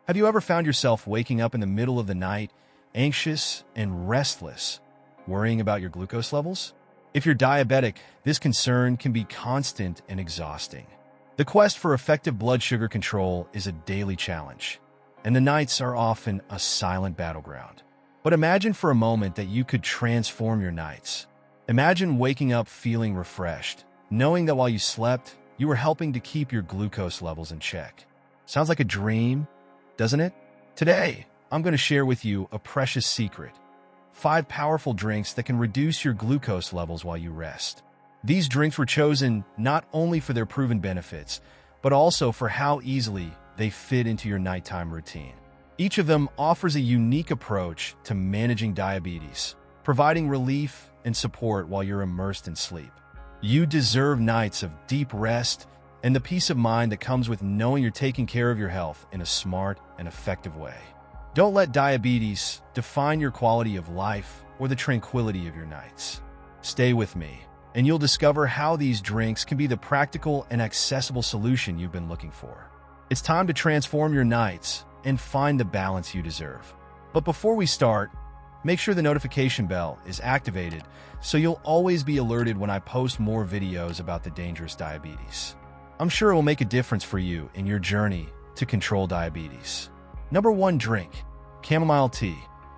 Have you ever found yourself waking up in the middle of the night, anxious and restless, worrying about your glucose levels? If you're diabetic, this concern can be constant and exhausting. The quest for effective blood sugar control is a daily challenge, and the nights are often a silent battleground. But imagine for a moment that you could transform your nights. Imagine waking up feeling refreshed, knowing that while you slept, you were helping to keep your glucose levels in check. Sounds like a dream, doesn't it? Today, I'm going to share with you a precious secret: 5 powerful drinks that can reduce your glucose levels while you rest. These drinks were chosen not only for their proven benefits, but also for how easily they fit into your nighttime routine. Each of them offers a unique approach to managing diabetes, providing relief and support while you're immersed in sleep. You deserve nights of deep rest and the peace of mind that comes with knowing you're taking care of your health in a smart and effective way. Don't let diabetes define your quality of life or the tranquility of your nights. Stay with me, and you'll discover how these drinks can be the practical and accessible solution you've been looking for. It's time to transform your nights and find the balance you deserve. But before we start, make sure the notification bell is activated so you'll always be alerted when I post more videos about the dangerous diabetes. I'm sure it will make a difference for you in your journey to control diabetes. Number 1 drink: chamomile tea.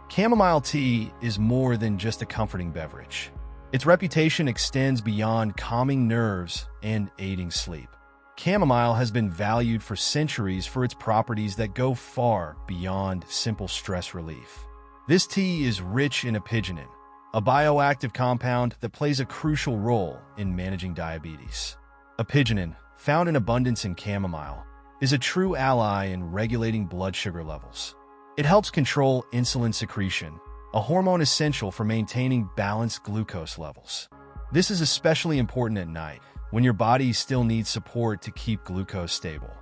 Chamomile tea is more than just a comforting beverage. Its reputation extends beyond calming nerves and aiding sleep. Chamomile has been valued for centuries for its properties that go far beyond simple stress relief. This tea is rich in apigenin, a bioactive compound that plays a crucial role in managing diabetes. Apigenin, found in abundance in chamomile, is a true ally in regulating blood sugar levels. It helps control insulin secretion, a hormone essential for maintaining balanced glucose levels. This is especially important at night, when your body still needs support to keep glucose stable.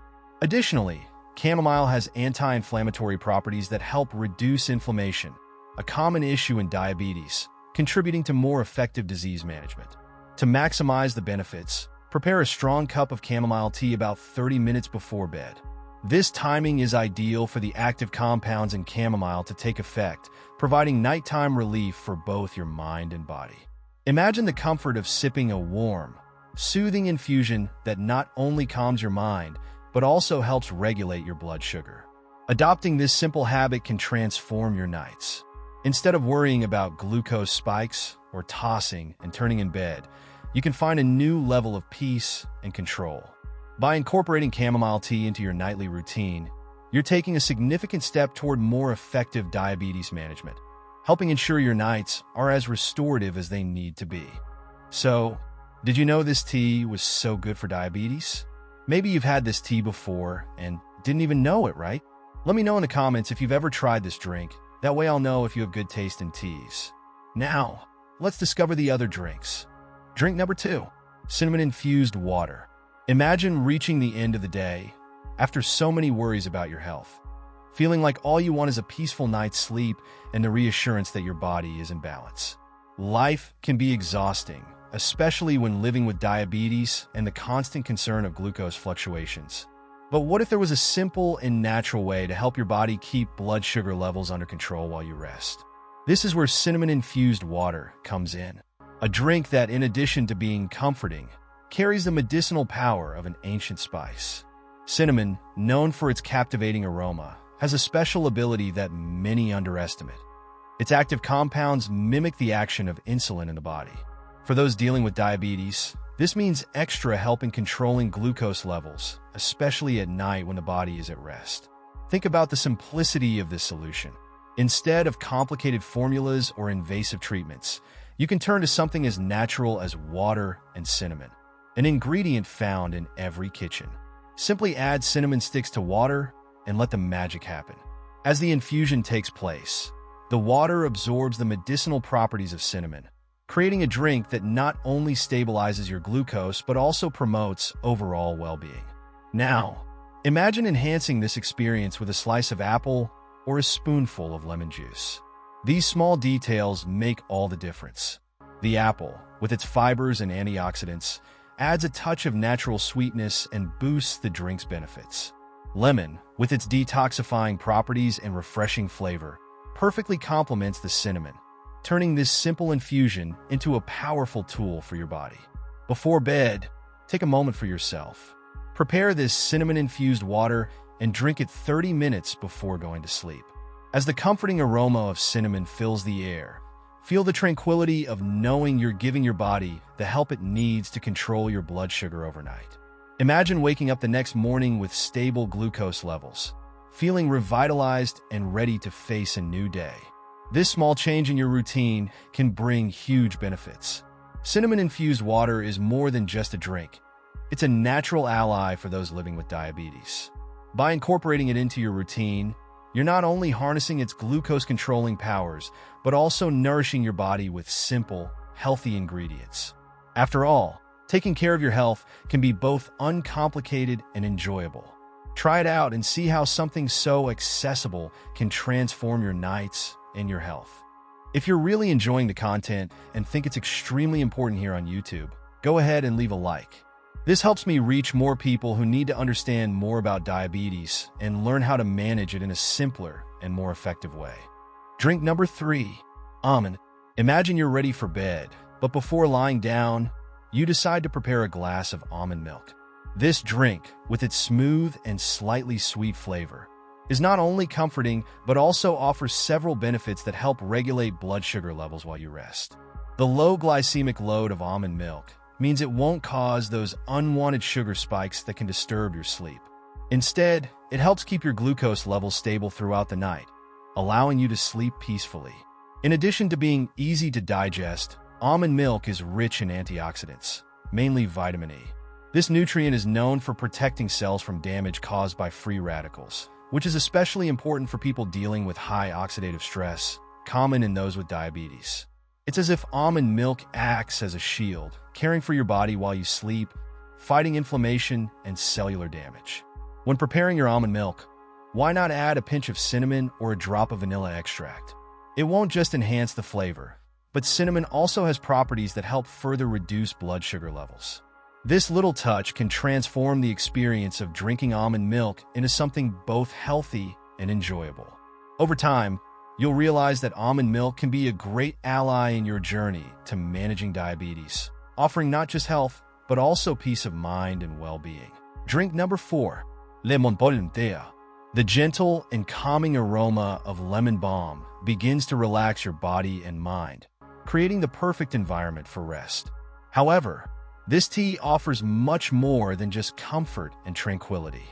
Additionally, chamomile has anti-inflammatory properties that help reduce inflammation, a common issue in diabetes, contributing to more effective disease management. To maximize the benefits, prepare a strong cup of chamomile tea about 30 minutes before bed. This timing is ideal for the active compounds in chamomile to take effect, providing nighttime relief for both your mind and body. Imagine the comfort of sipping a warm, soothing infusion that not only calms your mind, but also helps regulate your blood sugar. Adopting this simple habit can transform your nights. Instead of worrying about glucose spikes or tossing and turning in bed, you can find a new level of peace and control. By incorporating chamomile tea into your nightly routine, you're taking a significant step toward more effective diabetes management, helping ensure your nights are as restorative as they need to be. So, did you know this tea was so good for diabetes? Maybe you've had this tea before and didn't even know it, right? Let me know in the comments if you've ever tried this drink. That way I'll know if you have good taste in teas. Now, let's discover the other drinks. Drink number 2, cinnamon-infused water. Imagine reaching the end of the day, after so many worries about your health, feeling like all you want is a peaceful night's sleep and the reassurance that your body is in balance. Life can be exhausting, especially when living with diabetes and the constant concern of glucose fluctuations. But what if there was a simple and natural way to help your body keep blood sugar levels under control while you rest? This is where cinnamon-infused water comes in. A drink that, in addition to being comforting, carries the medicinal power of an ancient spice. Cinnamon, known for its captivating aroma, has a special ability that many underestimate. Its active compounds mimic the action of insulin in the body. For those dealing with diabetes, this means extra help in controlling glucose levels, especially at night when the body is at rest. Think about the simplicity of this solution. Instead of complicated formulas or invasive treatments, you can turn to something as natural as water and cinnamon, an ingredient found in every kitchen. Simply add cinnamon sticks to water and let the magic happen. As the infusion takes place, the water absorbs the medicinal properties of cinnamon, creating a drink that not only stabilizes your glucose but also promotes overall well-being. Now, imagine enhancing this experience with a slice of apple or a spoonful of lemon juice. These small details make all the difference. The apple, with its fibers and antioxidants, adds a touch of natural sweetness and boosts the drink's benefits. Lemon, with its detoxifying properties and refreshing flavor, perfectly complements the cinnamon, turning this simple infusion into a powerful tool for your body. Before bed, take a moment for yourself. Prepare this cinnamon-infused water and drink it 30 minutes before going to sleep. As the comforting aroma of cinnamon fills the air, feel the tranquility of knowing you're giving your body the help it needs to control your blood sugar overnight. Imagine waking up the next morning with stable glucose levels, feeling revitalized and ready to face a new day. This small change in your routine can bring huge benefits. Cinnamon-infused water is more than just a drink. It's a natural ally for those living with diabetes. By incorporating it into your routine, you're not only harnessing its glucose-controlling powers, but also nourishing your body with simple, healthy ingredients. After all, taking care of your health can be both uncomplicated and enjoyable. Try it out and see how something so accessible can transform your nights and your health. If you're really enjoying the content and think it's extremely important here on YouTube, go ahead and leave a like. This helps me reach more people who need to understand more about diabetes and learn how to manage it in a simpler and more effective way. Drink number 3, almond. Imagine you're ready for bed, but before lying down, you decide to prepare a glass of almond milk. This drink, with its smooth and slightly sweet flavor, is not only comforting, but also offers several benefits that help regulate blood sugar levels while you rest. The low glycemic load of almond milk means it won't cause those unwanted sugar spikes that can disturb your sleep. Instead, it helps keep your glucose levels stable throughout the night, allowing you to sleep peacefully. In addition to being easy to digest, almond milk is rich in antioxidants, mainly vitamin E. This nutrient is known for protecting cells from damage caused by free radicals, which is especially important for people dealing with high oxidative stress, common in those with diabetes. It's as if almond milk acts as a shield, caring for your body while you sleep, fighting inflammation and cellular damage. When preparing your almond milk, why not add a pinch of cinnamon or a drop of vanilla extract? It won't just enhance the flavor, but cinnamon also has properties that help further reduce blood sugar levels. This little touch can transform the experience of drinking almond milk into something both healthy and enjoyable. Over time, you'll realize that almond milk can be a great ally in your journey to managing diabetes, offering not just health, but also peace of mind and well-being. Drink number 4, lemon balm. The gentle and calming aroma of lemon balm begins to relax your body and mind, creating the perfect environment for rest. However, this tea offers much more than just comfort and tranquility.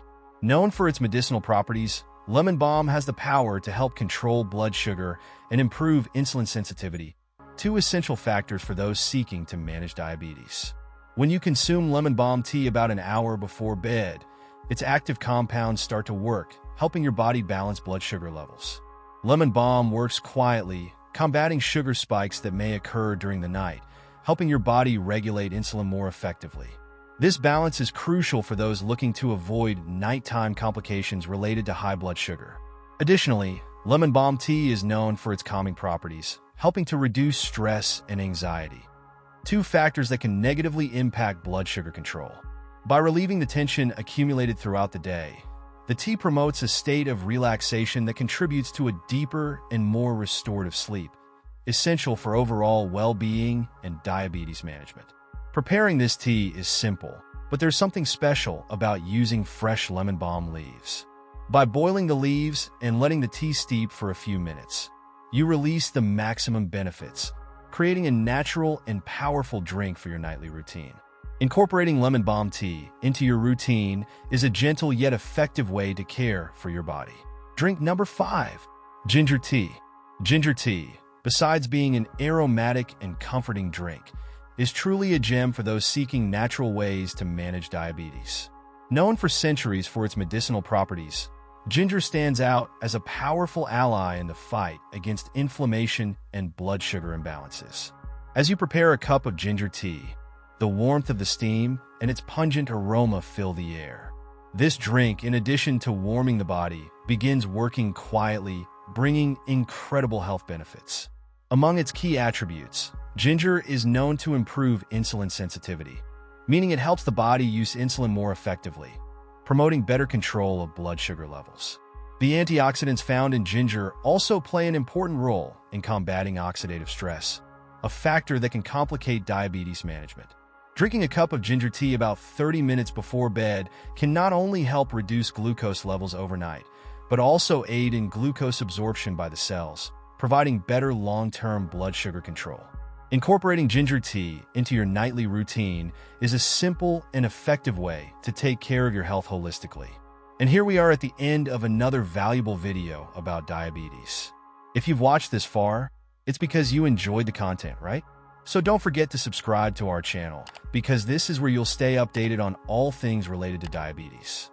Known for its medicinal properties, lemon balm has the power to help control blood sugar and improve insulin sensitivity, 2 essential factors for those seeking to manage diabetes. When you consume lemon balm tea about an hour before bed, its active compounds start to work, helping your body balance blood sugar levels. Lemon balm works quietly, combating sugar spikes that may occur during the night, helping your body regulate insulin more effectively. This balance is crucial for those looking to avoid nighttime complications related to high blood sugar. Additionally, lemon balm tea is known for its calming properties, helping to reduce stress and anxiety, 2 factors that can negatively impact blood sugar control. By relieving the tension accumulated throughout the day, the tea promotes a state of relaxation that contributes to a deeper and more restorative sleep, essential for overall well-being and diabetes management. Preparing this tea is simple, but there's something special about using fresh lemon balm leaves. By boiling the leaves and letting the tea steep for a few minutes, you release the maximum benefits, creating a natural and powerful drink for your nightly routine. Incorporating lemon balm tea into your routine is a gentle yet effective way to care for your body. Drink number 5, ginger tea. Ginger tea, besides being an aromatic and comforting drink, is truly a gem for those seeking natural ways to manage diabetes. Known for centuries for its medicinal properties, ginger stands out as a powerful ally in the fight against inflammation and blood sugar imbalances. As you prepare a cup of ginger tea, the warmth of the steam and its pungent aroma fill the air. This drink, in addition to warming the body, begins working quietly, bringing incredible health benefits. Among its key attributes, ginger is known to improve insulin sensitivity, meaning it helps the body use insulin more effectively. promoting better control of blood sugar levels. The antioxidants found in ginger also play an important role in combating oxidative stress, a factor that can complicate diabetes management. Drinking a cup of ginger tea about 30 minutes before bed can not only help reduce glucose levels overnight, but also aid in glucose absorption by the cells, providing better long-term blood sugar control. Incorporating ginger tea into your nightly routine is a simple and effective way to take care of your health holistically. And here we are at the end of another valuable video about diabetes. If you've watched this far, it's because you enjoyed the content, right? So don't forget to subscribe to our channel, because this is where you'll stay updated on all things related to diabetes.